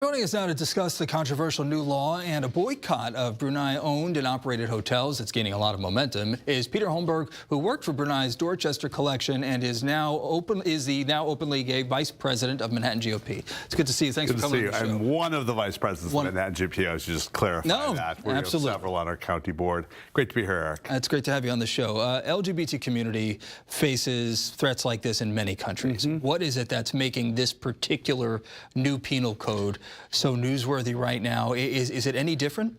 Joining us now to discuss the controversial new law and a boycott of Brunei-owned and operated hotels that's gaining a lot of momentum is Peter Holmberg, who worked for Brunei's Dorchester collection and is the now openly gay vice president of Manhattan GOP. It's good to see you. Thanks for coming on the show. I'm one of the vice presidents of Manhattan GOP. I should just clarify that. We absolutely. have several on our county board. Great to be here, Eric. It's great to have you on the show. LGBT community faces threats like this in many countries. What is it that's making this particular new penal code so newsworthy right now? Is it any different?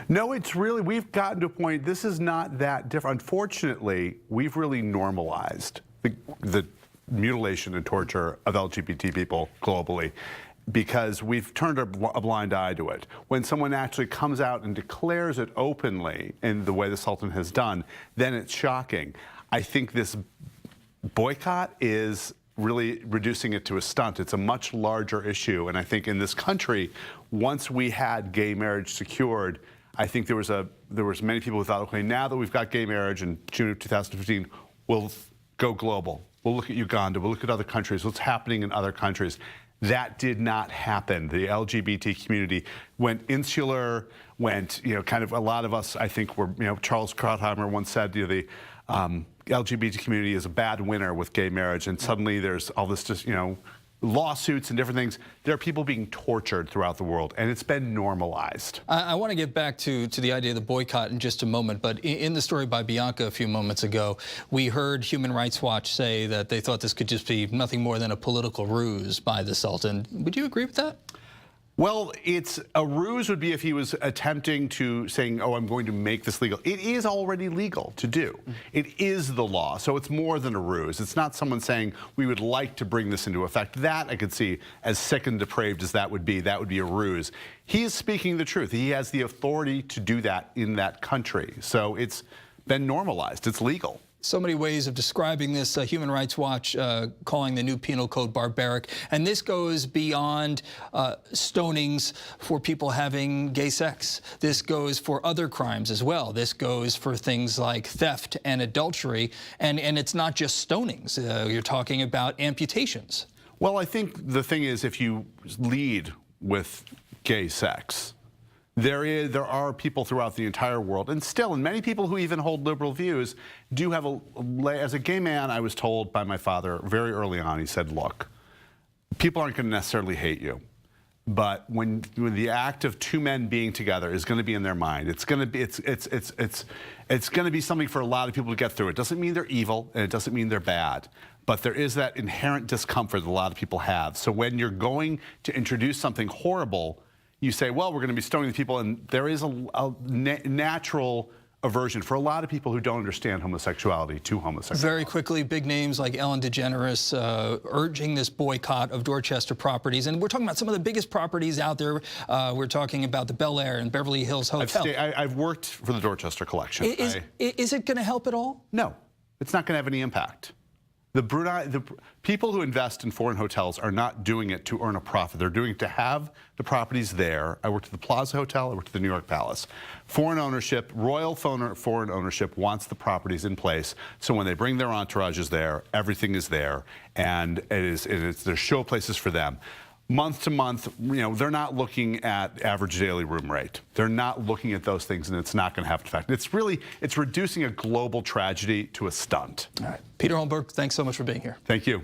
No, it's really, we've gotten to a point, this is not that different. Unfortunately, we've really normalized the mutilation and torture of LGBT people globally because we've turned a blind eye to it. When someone actually comes out and declares it openly in the way the Sultan has done, then it's shocking. I think this boycott is really reducing it to a stunt. It's a much larger issue, and I think in this country, once we had gay marriage secured, I think there was many people who thought, okay, now that we've got gay marriage in June of 2015, we'll go global. We'll look at Uganda. We'll look at other countries. What's happening in other countries? That did not happen. The LGBT community went insular, kind of a lot of us, I think, were, Charles Krautheimer once said, the LGBT community is a bad winner with gay marriage, and suddenly there's all this just, lawsuits and different things. There are people being tortured throughout the world, and it's been normalized. I want to get back to the idea of the boycott in just a moment, but in the story by Bianca a few moments ago, we heard Human Rights Watch say that they thought this could just be nothing more than a political ruse by the Sultan. Would you agree with that? Well, it's a ruse would be if he was attempting to saying, oh, I'm going to make this legal. It is already legal to do. It is the law, so it's more than a ruse. It's not someone saying we would like to bring this into effect. That I could see, as sick and depraved as that would be a ruse. He is speaking the truth. He has the authority to do that in that country. So it's been normalized. It's legal. So many ways of describing this. Human Rights Watch calling the new penal code barbaric. And this goes beyond stonings for people having gay sex. This goes for other crimes as well. This goes for things like theft and adultery. And it's not just stonings. You're talking about amputations. Well, I think the thing is, if you lead with gay sex, there are people throughout the entire world, and still, and many people who even hold liberal views do have as a gay man, I was told by my father very early on, he said, look, people aren't going to necessarily hate you, but when the act of two men being together is going to be in their mind, it's going to be, it's going to be something for a lot of people to get through. It doesn't mean they're evil, and it doesn't mean they're bad, but there is that inherent discomfort that a lot of people have. So when you're going to introduce something horrible, you say, well, we're going to be stoning the people, and there is a natural aversion for a lot of people who don't understand homosexuality to homosexuality. Very quickly, big names like Ellen DeGeneres urging this boycott of Dorchester properties. And we're talking about some of the biggest properties out there. We're talking about the Bel Air and Beverly Hills Hotel. I've worked for the Dorchester collection. Is it going to help at all? No, it's not going to have any impact. The people who invest in foreign hotels are not doing it to earn a profit. They're doing it to have the properties there. I worked at the Plaza Hotel. I worked at the New York Palace. Foreign ownership, royal foreign ownership wants the properties in place. So when they bring their entourages there, everything is there, and there's show places for them. Month to month, they're not looking at average daily room rate. They're not looking at those things, and it's not going to have an effect. It's reducing a global tragedy to a stunt. All right. Peter Holmberg, thanks so much for being here. Thank you.